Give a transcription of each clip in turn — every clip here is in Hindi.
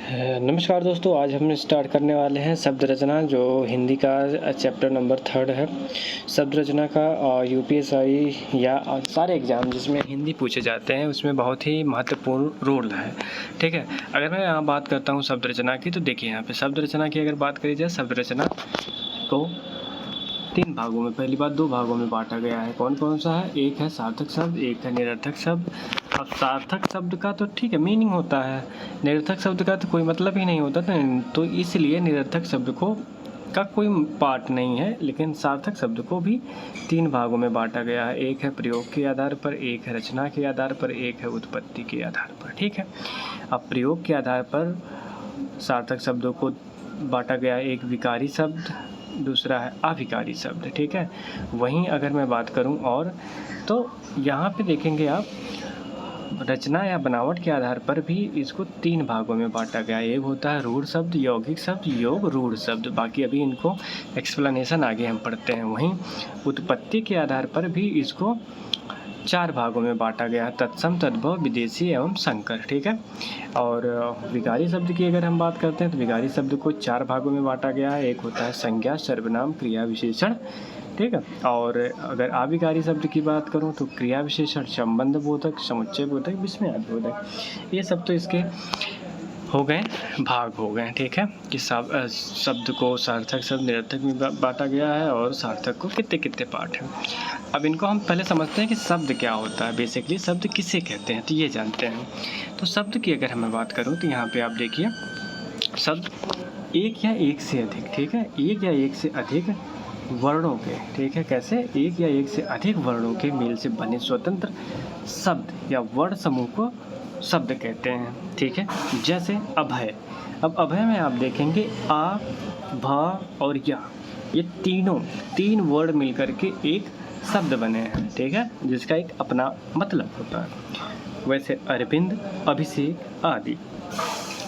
नमस्कार दोस्तों, आज हम स्टार्ट करने वाले हैं शब्द रचना, जो हिंदी का चैप्टर नंबर 3 है। शब्द रचना का यूपीएससी या सारे एग्ज़ाम जिसमें हिंदी पूछे जाते हैं उसमें बहुत ही महत्वपूर्ण रोल है। ठीक है, अगर मैं यहाँ बात करता हूँ शब्द रचना की, तो देखिए यहाँ पे शब्द रचना की अगर बात करी जाए, शब्द रचना को 3 भागों में, पहली बात 2 भागों में बांटा गया है। कौन कौन सा है? एक है सार्थक शब्द, एक है निरर्थक शब्द। अब सार्थक शब्द का तो ठीक है मीनिंग होता है, निरर्थक शब्द का तो कोई मतलब ही नहीं होता था, तो इसलिए निरर्थक शब्द को का कोई पार्ट नहीं है। लेकिन सार्थक शब्द को भी 3 भागों में बांटा गया है। एक है प्रयोग के आधार पर, एक है रचना के आधार पर, एक है उत्पत्ति के आधार पर। ठीक है, अब प्रयोग के आधार पर सार्थक शब्दों को बांटा गया, एक विकारी शब्द, दूसरा है अविकारी शब्द। ठीक है, वहीं अगर मैं बात करूं और तो यहाँ पे देखेंगे आप रचना या बनावट के आधार पर भी इसको 3 भागों में बांटा गया है। एक होता है रूढ़ शब्द, यौगिक शब्द, योग रूढ़ शब्द। बाकी अभी इनको एक्सप्लेनेशन आगे हम पढ़ते हैं। वहीं उत्पत्ति के आधार पर भी इसको 4 भागों में बांटा गया है, तत्सम, तद्भव, विदेशी एवं संकर। ठीक है, और विकारी शब्द की अगर हम बात करते हैं तो विकारी शब्द को 4 भागों में बांटा गया है। एक होता है संज्ञा, सर्वनाम, क्रिया विशेषण। ठीक है, और अगर अविकारी शब्द की बात करूं तो क्रिया विशेषण, संबंध बोधक, समुच्चय बोधक, विस्मयादि बोधक। ये सब तो इसके हो गए, भाग हो गए। ठीक है, कि शब्द को सार्थक शब्द, निरर्थक में बांटा गया है, और सार्थक को कितने कितने पार्ट हैं। अब इनको हम पहले समझते हैं कि शब्द क्या होता है। बेसिकली शब्द किसे कहते हैं तो ये जानते हैं। तो शब्द की अगर मैं बात करूं तो यहाँ पे आप देखिए, शब्द एक या एक से अधिक, ठीक है, एक या एक से अधिक वर्णों के, ठीक है, कैसे एक या एक से अधिक वर्णों के मेल से बने स्वतंत्र शब्द या वर्ण समूह को शब्द कहते हैं। ठीक है, जैसे अभय। अब अभय में आप देखेंगे आ, भ और या, ये 3 वर्ड मिलकर के एक शब्द बने हैं। ठीक है, जिसका एक अपना मतलब होता है। वैसे अरविंद, अभिषेक आदि।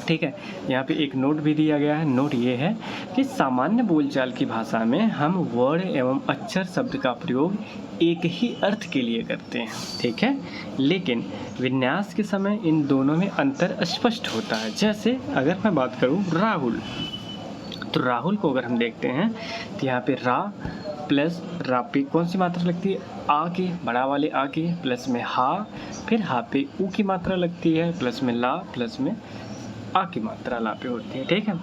ठीक है, यहाँ पे एक नोट भी दिया गया है। नोट ये है कि सामान्य बोलचाल की भाषा में हम वर्ण एवं अक्षर शब्द का प्रयोग एक ही अर्थ के लिए करते हैं। ठीक है, लेकिन विन्यास के समय इन दोनों में अंतर स्पष्ट होता है। जैसे अगर मैं बात करूँ राहुल, तो राहुल को अगर हम देखते हैं तो यहाँ पे रा प्लस रा पे कौन सी मात्रा लगती है? आ की, बड़ा वाले आ की, प्लस में हा, फिर हा पे ऊ की मात्रा लगती है, प्लस में ला, प्लस में आ की मात्रा ला पे होती है। ठीक है,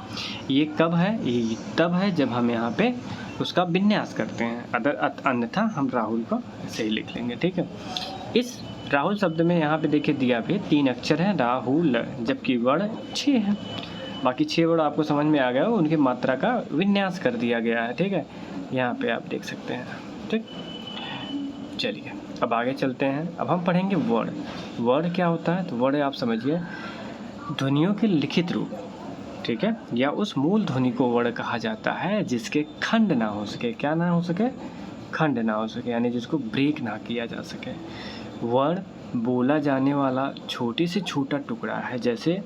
ये कब है? ये तब है जब हम यहाँ पे उसका विन्यास करते हैं, अन्यथा हम राहुल को ऐसे ही लिख लेंगे। ठीक है, इस राहुल शब्द में यहाँ पे देखिए दिया भी 3 अक्षर हैं, राहुल, जबकि वर्ण 6 है। बाकी 6 वर्ड आपको समझ में आ गया, उनकी मात्रा का विन्यास कर दिया गया है। ठीक है, यहाँ पे आप देख सकते हैं। ठीक, चलिए अब आगे चलते हैं। अब हम पढ़ेंगे वर्ड। वर्ड क्या होता है? तो वर्ड आप समझिए ध्वनियों के लिखित रूप, ठीक है, या उस मूल ध्वनि को वर्ण कहा जाता है जिसके खंड ना हो सके। क्या ना हो सके? खंड ना हो सके, यानी जिसको ब्रेक ना किया जा सके। वर्ण बोला जाने वाला छोटे से छोटा टुकड़ा है, जैसे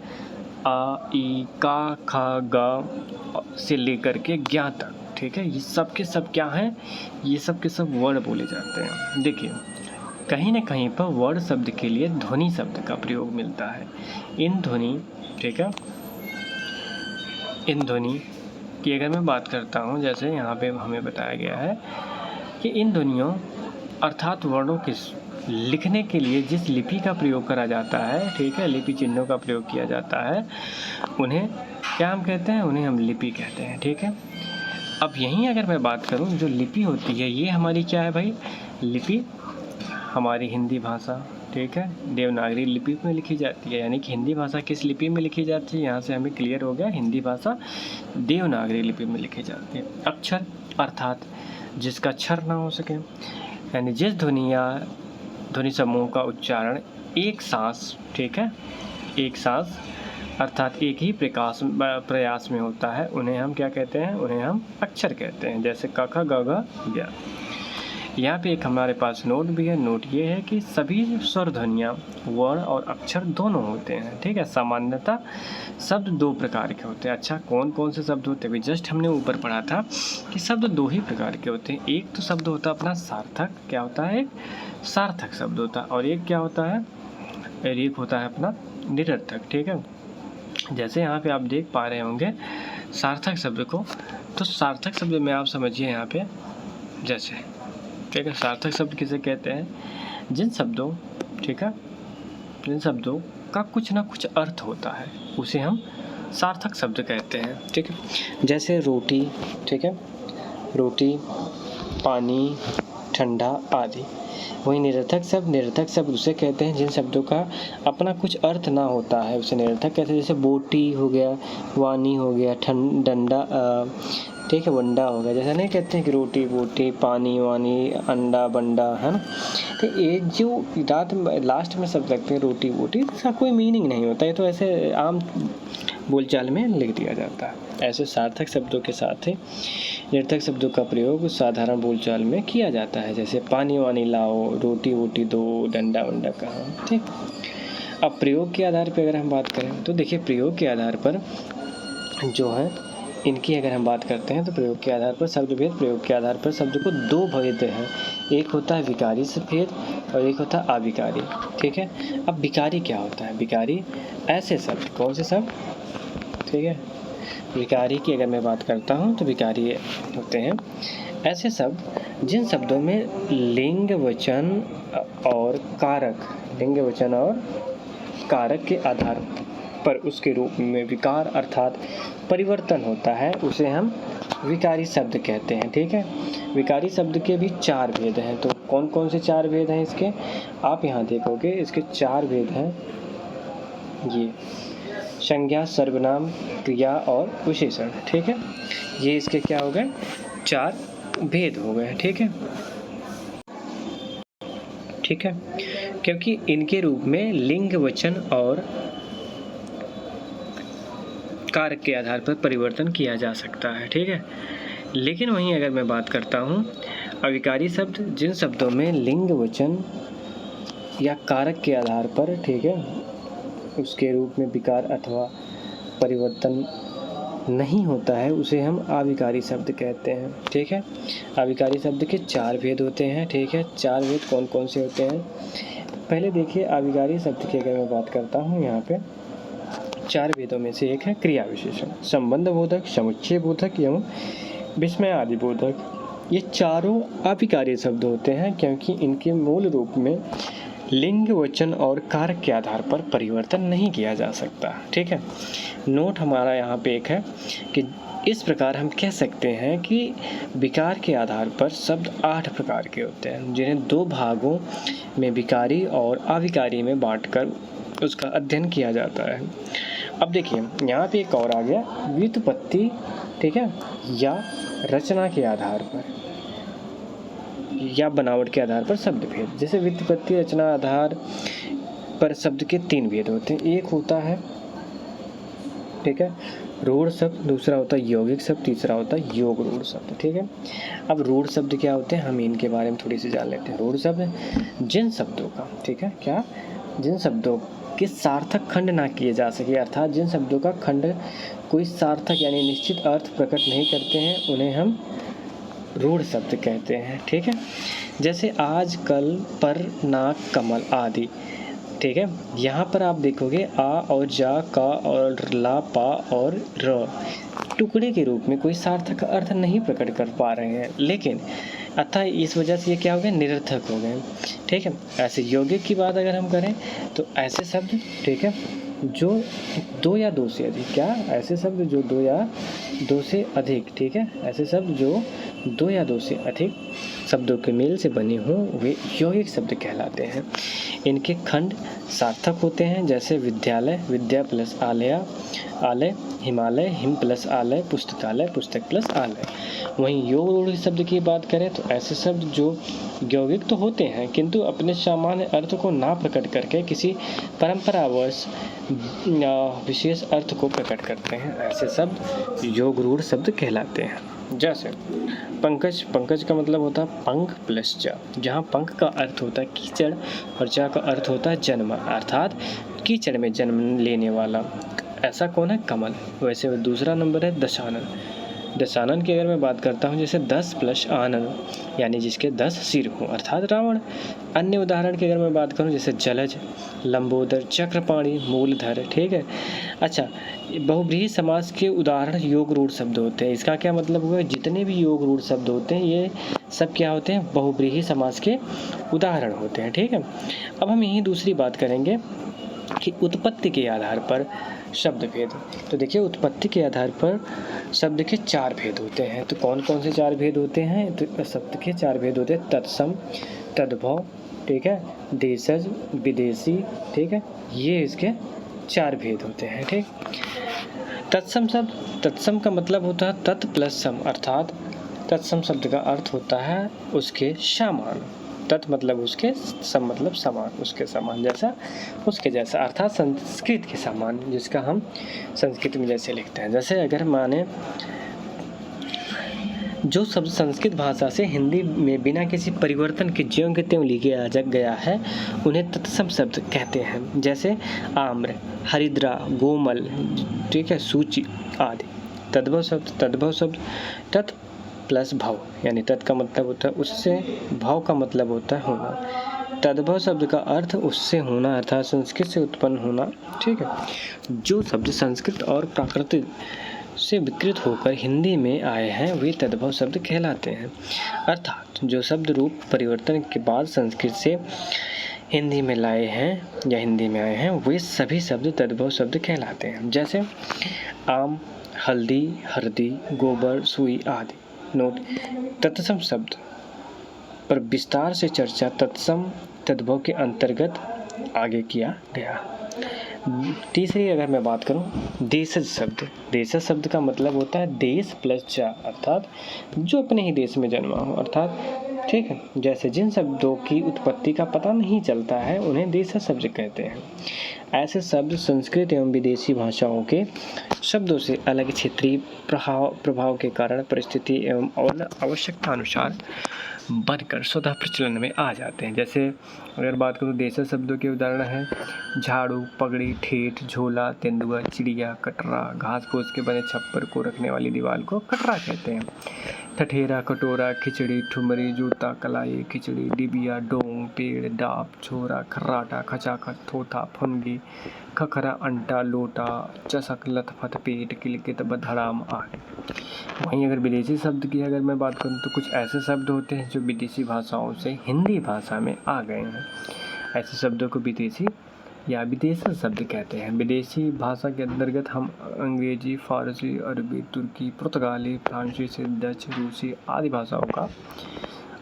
आ, ई, का, खा, गा से लेकर के ज्ञा तक। ठीक है, ये सब के सब क्या हैं? ये सब के सब वर्ड बोले जाते हैं। देखिए, कहीं न कहीं पर वर्ड शब्द के लिए ध्वनि शब्द का प्रयोग मिलता है। इन ध्वनि, ठीक है, इन ध्वनि की अगर मैं बात करता हूँ, जैसे यहाँ पे हमें बताया गया है कि इन ध्वनियों अर्थात वर्णों के लिखने के लिए जिस लिपि का प्रयोग करा जाता है, ठीक है, लिपि चिन्हों का प्रयोग किया जाता है, उन्हें क्या हम कहते हैं? उन्हें हम लिपि कहते हैं। ठीक है, अब यहीं अगर मैं बात करूं, जो लिपि होती है ये हमारी क्या है भाई? लिपि हमारी हिंदी भाषा, ठीक है, देवनागरी लिपि में लिखी जाती है। यानी कि हिंदी भाषा किस लिपि में लिखी जाती है? यहाँ से हमें क्लियर हो गया, हिंदी भाषा देवनागरी लिपि में लिखी जाती है। अक्षर अर्थात जिसका क्षर ना हो सके, यानी जिस ध्वनि या ध्वनि समूह का उच्चारण एक सांस, ठीक है, एक सांस अर्थात एक ही प्रयास में होता है, उन्हें हम क्या कहते हैं? उन्हें हम अक्षर कहते हैं। जैसे क, ख, ग, घ, ज्ञ। यहाँ पे एक हमारे पास नोट भी है। नोट ये है कि सभी स्वर ध्वनियाँ वर्ण और अक्षर दोनों होते हैं। ठीक है, सामान्यतः शब्द 2 प्रकार के होते हैं। अच्छा, कौन कौन से शब्द होते हैं? जस्ट हमने ऊपर पढ़ा था कि शब्द 2 ही प्रकार के होते हैं। एक तो शब्द होता है अपना सार्थक, क्या होता है? एक सार्थक शब्द होता है, और एक क्या होता है? एक होता है अपना निरर्थक। ठीक है, जैसे यहाँ पे आप देख पा रहे होंगे सार्थक शब्द को, तो सार्थक शब्द में आप समझिए यहाँ पे जैसे, ठीक है, सार्थक शब्द किसे कहते हैं? जिन शब्दों, ठीक है, जिन शब्दों का कुछ ना कुछ अर्थ होता है उसे हम सार्थक शब्द कहते हैं, ठीक है। जैसे रोटी, ठीक है, रोटी, पानी, ठंडा आदि। वहीं निरर्थक शब्द उसे कहते हैं जिन शब्दों का अपना कुछ अर्थ ना होता है, उसे निरर्थक कहते हैं। जैसे बोटी हो गया, वानी हो गया, डंडा, ठीक है, वंडा हो गया। जैसा नहीं कहते हैं कि रोटी बोटी, पानी वानी, अंडा बंडा, है ना। तो ये जो लास्ट में शब्द लगते हैं रोटी बोटी, इसका कोई मीनिंग नहीं होता है, तो ऐसे आम बोलचाल में लिख दिया जाता है। ऐसे सार्थक शब्दों के साथ ही निरर्थक शब्दों का प्रयोग साधारण बोलचाल में किया जाता है। जैसे पानी वानी लाओ, रोटी वोटी दो, डंडा वंडा कहाँ, ठीक। अब प्रयोग के आधार पर अगर हम बात करें तो देखिए, प्रयोग के आधार पर जो है इनकी अगर हम बात करते हैं तो प्रयोग के आधार पर शब्द भेद, प्रयोग के आधार पर शब्द को दो भेद हैं। एक होता है विकारी भेद और एक होता है अविकारी, ठीक है। अब विकारी क्या होता है? विकारी ऐसे शब्द, कौन से शब्द, ठीक है, विकारी की अगर मैं बात करता हूँ तो विकारी होते हैं ऐसे शब्द जिन शब्दों में लिंग वचन और कारक, लिंग वचन और कारक के आधार पर उसके रूप में विकार अर्थात परिवर्तन होता है, उसे हम विकारी शब्द कहते हैं, ठीक है। विकारी शब्द के भी 4 भेद हैं। तो कौन कौन से 4 भेद हैं इसके? आप यहाँ देखोगे इसके 4 भेद हैं। ये संज्ञा, सर्वनाम, क्रिया और विशेषण, ठीक है। ये इसके क्या हो गए? 4 भेद हो गए, ठीक है, ठीक है। क्योंकि इनके रूप में लिंग वचन और कारक के आधार पर परिवर्तन किया जा सकता है, ठीक है। लेकिन वहीं अगर मैं बात करता हूँ अविकारी शब्द, जिन शब्दों में लिंग वचन या कारक के आधार पर, ठीक है, उसके रूप में विकार अथवा परिवर्तन नहीं होता है, उसे हम अविकारी शब्द कहते हैं, ठीक है। अविकारी शब्द के 4 भेद होते हैं, ठीक है। 4 भेद कौन कौन से होते हैं? पहले देखिए, अविकारी शब्द की अगर मैं बात करता हूँ यहाँ पे 4 भेदों में से एक है क्रिया विशेषण, संबंध बोधक, समुच्चय बोधक एवं विस्मय आदि बोधक। ये चारों अविकारी शब्द होते हैं क्योंकि इनके मूल रूप में लिंग वचन और कारक के आधार पर परिवर्तन नहीं किया जा सकता, ठीक है। नोट हमारा यहाँ पे एक है कि इस प्रकार हम कह सकते हैं कि विकार के आधार पर शब्द 8 प्रकार के होते हैं, जिन्हें 2 भागों में विकारी और अविकारी में बांटकर उसका अध्ययन किया जाता है। अब देखिए यहाँ पे एक और आ गया, व्युत्पत्ति, ठीक है, या रचना के आधार पर या बनावट के आधार पर शब्द भेद। जैसे व्युत्पत्ति, रचना, आधार पर शब्द के 3 भेद होते हैं। एक होता है, ठीक है, रूढ़ शब्द, दूसरा होता है यौगिक शब्द, तीसरा होता है योग रूढ़ शब्द, ठीक है। अब रूढ़ शब्द क्या होते हैं, हम इनके बारे में थोड़ी सी जान लेते हैं। रूढ़ शब्द जिन शब्दों का, ठीक है, क्या, जिन शब्दों के सार्थक खंड ना किए जा सके, अर्थात जिन शब्दों का खंड कोई सार्थक यानी निश्चित अर्थ प्रकट नहीं करते हैं, उन्हें हम रूढ़ शब्द कहते हैं, ठीक है। जैसे आज, कल, पर, नाक, कमल आदि, ठीक है। यहाँ पर आप देखोगे आ और जा, का और ला, पा और र टुकड़े के रूप में कोई सार्थक अर्थ नहीं प्रकट कर पा रहे हैं, लेकिन अतः इस वजह से ये क्या हो गए, निरर्थक हो गए, ठीक है। ऐसे यौगिक की बात अगर हम करें तो ऐसे शब्द, ठीक है, जो 2 या 2 से अधिक, क्या, ऐसे शब्द जो 2 या 2 से अधिक, ठीक है, ऐसे शब्द जो 2 या 2 से अधिक शब्दों के मेल से बने हों वे यौगिक शब्द कहलाते हैं। इनके खंड सार्थक होते हैं, जैसे विद्यालय, विद्या प्लस आलया, आलय, हिमालय, हिम प्लस आलय, पुस्तकालय, पुस्तक प्लस आलय। वहीं योग रूढ़ शब्द की बात करें तो ऐसे शब्द जो यौगिक तो होते हैं किंतु अपने सामान्य अर्थ को ना प्रकट करके किसी परंपरावश विशेष अर्थ को प्रकट करते हैं, ऐसे शब्द योग रूढ़ शब्द कहलाते हैं। जैसे पंकज, पंकज का मतलब होता है पंख प्लस जा, जहाँ पंख का अर्थ होता है कीचड़ और जा का अर्थ होता है जन्म, अर्थात कीचड़ में जन्म लेने वाला। ऐसा कौन है, कमल। वैसे दूसरा नंबर है दशानन, दशानन की अगर मैं बात करता हूँ, जैसे 10 प्लस आनन, यानी जिसके 10 सिर हों, अर्थात रावण। अन्य उदाहरण की अगर मैं बात करूँ, जैसे जलज, लंबोदर, चक्रपाणी, मूलधर, ठीक है। अच्छा, बहुव्रीहि समास के उदाहरण योग रूढ़ शब्द होते हैं। इसका क्या मतलब हुआ, जितने भी योग रूढ़ शब्द होते हैं ये सब क्या होते हैं, बहुव्रीहि समास के उदाहरण होते हैं, ठीक है। अब हम यही दूसरी बात करेंगे कि उत्पत्ति के आधार पर शब्द भेद। तो देखिए, उत्पत्ति के आधार पर शब्द के 4 भेद होते हैं। तो कौन कौन से 4 भेद होते हैं, तो शब्द के 4 भेद होते हैं, तत्सम, तद्भव, ठीक है, देशज, विदेशी, ठीक है, ये इसके 4 भेद होते हैं, ठीक। तत्सम शब्द, तत्सम का मतलब होता है तत् प्लस सम, अर्थात तत्सम शब्द का अर्थ होता है उसके समान। तत् मतलब उसके, सम मतलब समान, उसके समान, जैसा, उसके जैसा, अर्थात संस्कृत के समान, जिसका हम संस्कृत में जैसे लिखते हैं। जैसे अगर माने जो शब्द संस्कृत भाषा से हिंदी में बिना किसी परिवर्तन के ज्यों के त्यों लिखा गया है, उन्हें तत्सम शब्द कहते हैं। जैसे आम्र, हरिद्रा, गोमल, ठीक है, सूची आदि। तद्भव शब्द तत् प्लस भव, यानी तत् का मतलब होता है उससे, भव का मतलब होता है होना। तद्भव शब्द का अर्थ उससे होना, अर्थात संस्कृत से उत्पन्न होना, ठीक है। जो शब्द संस्कृत और प्राकृत से विकृत होकर हिंदी में आए हैं वे तद्भव शब्द कहलाते हैं। अर्थात जो शब्द रूप परिवर्तन के बाद संस्कृत से हिंदी में लाए हैं या हिंदी में आए हैं, वे सभी शब्द तद्भव शब्द कहलाते हैं। जैसे आम, हल्दी, हरदी, गोबर, सुई आदि। नोट, तत्सम शब्द पर विस्तार से चर्चा तत्सम तद्भव के अंतर्गत आगे किया गया। तीसरी अगर मैं बात करूं, देशज शब्द। देशज शब्द का मतलब होता है देश प्लस चा, अर्थात जो अपने ही देश में जन्मा हो, अर्थात, ठीक है। जैसे जिन शब्दों की उत्पत्ति का पता नहीं चलता है उन्हें देशज शब्द कहते हैं। ऐसे शब्द संस्कृत एवं विदेशी भाषाओं के शब्दों से अलग क्षेत्रीय प्रभाव के कारण परिस्थिति एवं आवश्यकता अनुसार बनकर स्वतः प्रचलन में आ जाते हैं। जैसे अगर बात करूँ देशज शब्दों के उदाहरण हैं झाड़ू, पगड़ी, ठेठ, झोला, तेंदुआ, चिड़िया, कटरा। घास फूस के बने छप्पर को रखने वाली दीवार को कटरा कहते हैं। ठठेरा, कटोरा, खिचड़ी, ठुमरी, जूता, कलाई, खिचड़ी, डिबिया, डोंग, पेड़, डाब, छोरा, खर्राटा, खचाखच, थोथा, फुनगी, खखरा, अंटा, लोटा, चषक, लथपथ, पेट, किलकित, बधड़ाम आदि। वहीं अगर विदेशी शब्द की अगर मैं बात करूँ तो कुछ ऐसे शब्द होते हैं जो विदेशी भाषाओं से हिंदी भाषा में आ गए हैं। ऐसे शब्दों को विदेशी या विदेशी शब्द कहते हैं। विदेशी भाषा के अंतर्गत हम अंग्रेजी, फारसी, अरबी, तुर्की, पुर्तगाली, फ्रांसीसी, डच, रूसी आदि भाषाओं का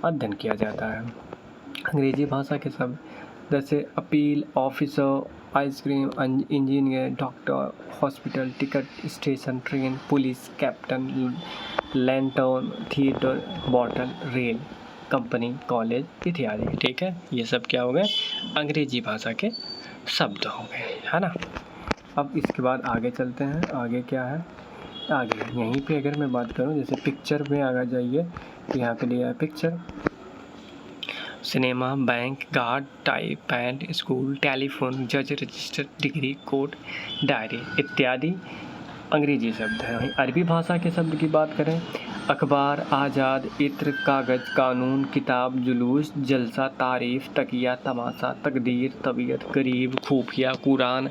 अध्ययन किया जाता है। अंग्रेजी भाषा के शब्द जैसे appeal, officer, ice cream, engineer, doctor, hospital, ticket, station, train, police, captain, lantern, theatre, bottle, rail, company, college इत्यादि, ठीक है। ये सब क्या हो गए, अंग्रेजी भाषा के शब्द हो गए, है ना। अब इसके बाद आगे चलते हैं। आगे क्या है, आगे यहीं पे अगर मैं बात करूं, जैसे पिक्चर में आगे जाइए तो यहाँ पे दिया है picture, cinema, bank, guard, tie, pant, school, telephone, जज, रजिस्टर, डिग्री, कोर्ट, डायरी इत्यादि अंग्रेजी शब्द हैं। वहीं अरबी भाषा के शब्द की बात करें, अखबार, आज़ाद, इत्र, कागज़, कानून, किताब, जुलूस, जलसा, तारीफ, तकिया, तमाशा, तकदीर, तबीयत, गरीब, खुफिया, कुरान,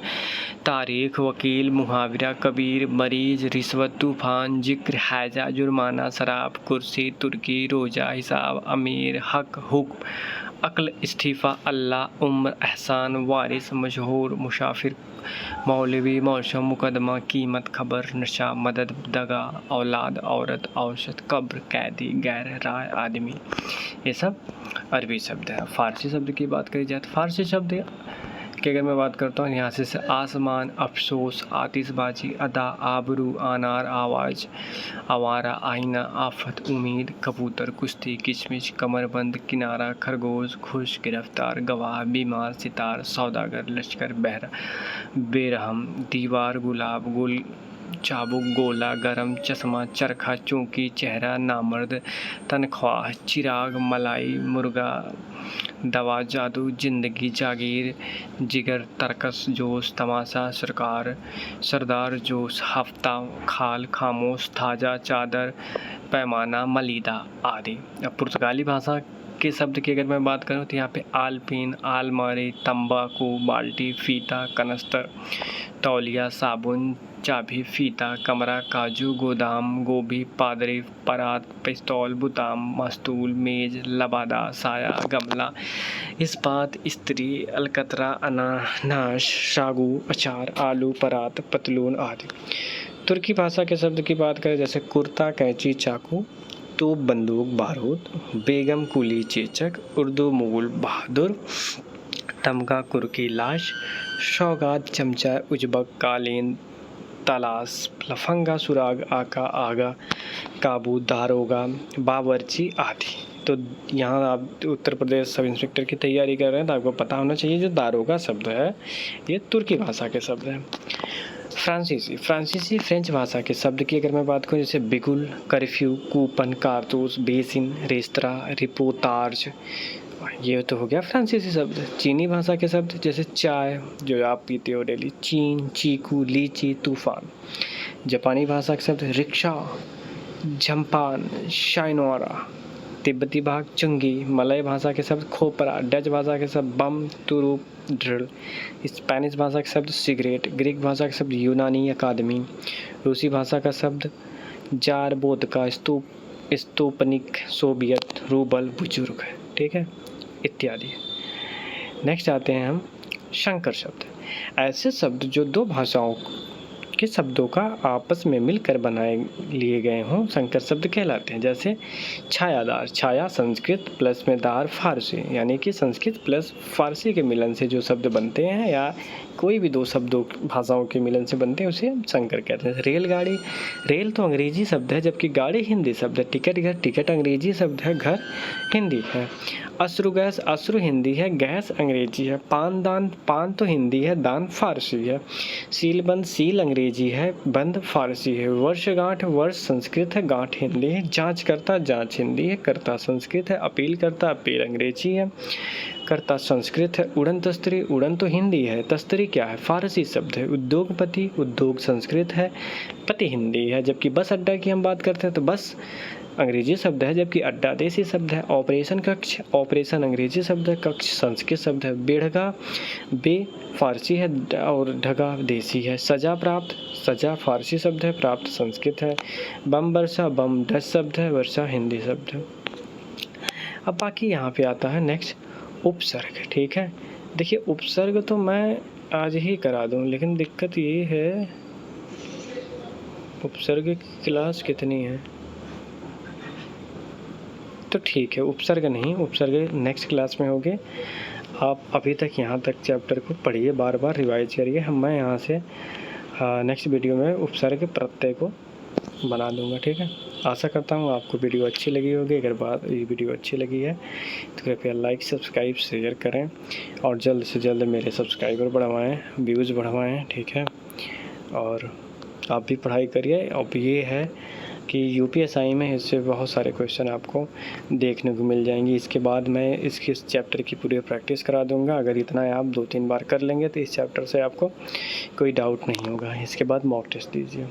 तारीख, वकील, मुहावरा, कबीर, मरीज, रिश्वत, तूफान, जिक्र, हैजा, जुर्माना, शराब, कुर्सी, तुर्की, रोज़ा, हिसाब, अमीर, हक, हुक्म, अक्ल, इस्तीफ़ा, अल्लाह, उम्र, एहसान, वारिस, मशहूर, मुसाफिर, मौलवी, मौसम, मुकदमा, कीमत, खबर, नशा, मदद, दगा, औलाद, औरत, औसत, कब्र, कैदी, गैर, राय, आदमी। ये सब अरबी शब्द है। फारसी शब्द की बात करी जाए तो फारसी शब्द की अगर मैं बात करता हूँ, यहाँ से आसमान, अफसोस, आतिशबाजी, अदा, आबरू, अनार, आवाज़, आवारा, आईना, आफत, उम्मीद, कबूतर, कुश्ती, किशमिश, कमरबंद, किनारा, खरगोश, खुश, गिरफ्तार, गवाह, बीमार, सितार, सौदागर, लश्कर, बहरा, बेरहम, दीवार, गुलाब, गुल, चाबुक, गोला, गरम, चश्मा, चरखा, चौकी, चेहरा, नामर्द, तनख्वाह, चिराग, मलाई, मुर्गा, दवा, जादू, जिंदगी, जागीर, जिगर, तरकस, जोश, तमाशा, सरकार, सरदार, जोश, हफ्ता, खाल, खामोश, ताजा, चादर, पैमाना, मलीदा आदि। अब पुर्तगाली भाषा के शब्द की अगर मैं बात करूँ तो यहाँ पे आलपीन, आलमारी, तंबाकू, बाल्टी, फीता, कनस्तर, तौलिया, साबुन, चाबी, फीता, कमरा, काजू, गोदाम, गोभी, पादरी, परात, पिस्तौल, बुताम, मस्तूल, मेज, लबादा, साया, गमला, इस्पात, स्त्री, अलकतरा, अनानास, सागू, अचार, आलू, परात, पतलून आदि। तुर्की भाषा के शब्द की बात करें जैसे कुर्ता, कैंची, चाकू, तोप, बंदूक, बारूद, बेगम, कुली, चेचक, उर्दू, मुगल, बहादुर, तमगा, कुर्की, लाश, सौगात, चमचा, उजबक, कालीन, तलाश, लफंगा, सुराग, आका, आगा, काबू, दारोगा, बावर्ची आदि। तो यहाँ आप उत्तर प्रदेश सब इंस्पेक्टर की तैयारी कर रहे हैं तो आपको पता होना चाहिए जो दारोगा शब्द है ये तुर्की भाषा के शब्द हैं। फ्रांसीसी फ्रेंच भाषा के शब्द की अगर मैं बात करूँ जैसे बिगुल, कर्फ्यू, कूपन, कारतूस, बेसिन, रेस्तरा, रिपोर्टाज, ये तो हो गया फ्रांसीसी शब्द। चीनी भाषा के शब्द जैसे चाय जो आप पीते हो डेली, चीन, चीकू, लीची, तूफान। जापानी भाषा के शब्द रिक्शा, झम्पान, शाइनोरा। तिब्बती भाग चुंगी। मलय भाषा के शब्द खोपरा। डच भाषा के शब्द बम, तुरुप, ड्रिल। स्पेनिश भाषा के शब्द सिगरेट। ग्रीक भाषा के शब्द यूनानी, अकादमी। रूसी भाषा का शब्द जार, बोधका, स्तूपनिक, सोवियत, रूबल, बुजुर्ग, ठीक है, इत्यादि। नेक्स्ट आते हैं हम संकर शब्द। ऐसे शब्द जो दो भाषाओं के शब्दों का आपस में मिलकर बनाए लिए गए हों संकर शब्द कहलाते हैं। जैसे छायादार, छाया संस्कृत प्लस में दार फारसी, यानी कि संस्कृत प्लस फारसी के मिलन से जो शब्द बनते हैं या कोई भी दो शब्दों भाषाओं के मिलन से बनते हैं उसे हम संकर कहते हैं। रेलगाड़ी, रेल तो अंग्रेजी शब्द है जबकि गाड़ी हिंदी शब्द है। टिकट, घर, टिकट अंग्रेजी शब्द है, घर हिंदी है। अश्रु गैस, अश्रु हिंदी है, गैस अंग्रेजी है। पानदान, पान तो हिंदी है, दान फारसी है। सीलबंद, सील अंग्रेजी है, बंद फारसी है। वर्षगांठ, वर्ष संस्कृत है, गांठ हिंदी है। जांच करता, जांच हिंदी है, करता संस्कृत है। अपील करता, अपील अंग्रेजी है, करता संस्कृत है। उड़न तस्तरी, उड़न तो हिंदी है, तस्तरी क्या है, फारसी शब्द है। उद्योगपति, उद्योग संस्कृत है, पति हिंदी है। जबकि बस अड्डा की हम बात करते हैं तो बस अंग्रेजी शब्द है जबकि अड्डा देसी शब्द है। ऑपरेशन कक्ष, ऑपरेशन अंग्रेजी शब्द है, कक्ष संस्कृत शब्द है। बेढ़गा, बे फारसी है और ढगा देसी है। सजा प्राप्त, सजा फारसी शब्द है, प्राप्त संस्कृत है। बम वर्षा, बम डच शब्द है, वर्षा हिंदी शब्द है। अब बाकी यहाँ पे आता है नेक्स्ट उपसर्ग, ठीक है। देखिए उपसर्ग तो मैं आज ही करा दूँ लेकिन दिक्कत ये है उपसर्ग की क्लास कितनी है, तो ठीक है उपसर्ग नहीं, उपसर्ग नेक्स्ट क्लास में होंगे। आप अभी तक यहाँ तक चैप्टर को पढ़िए, बार बार रिवाइज करिए। मैं यहाँ से नेक्स्ट वीडियो में उपसर्ग प्रत्यय को बना दूँगा, ठीक है। आशा करता हूँ आपको वीडियो अच्छी लगी होगी। अगर ये वीडियो अच्छी लगी है तो कृपया लाइक, सब्सक्राइब, शेयर करें और जल्द से जल्द मेरे सब्सक्राइबर बढ़वाएँ, व्यूज़ बढ़वाएँ, ठीक है। और आप भी पढ़ाई करिए। अब ये है कि यूपीएसआई में इससे बहुत सारे क्वेश्चन आपको देखने को मिल जाएंगे। इसके बाद मैं इसके इस चैप्टर की पूरी प्रैक्टिस करा दूंगा। अगर इतना आप 2-3 बार कर लेंगे तो इस चैप्टर से आपको कोई डाउट नहीं होगा। इसके बाद मॉक टेस्ट दीजिए,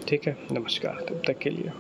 ठीक है। नमस्कार, तब तक के लिए।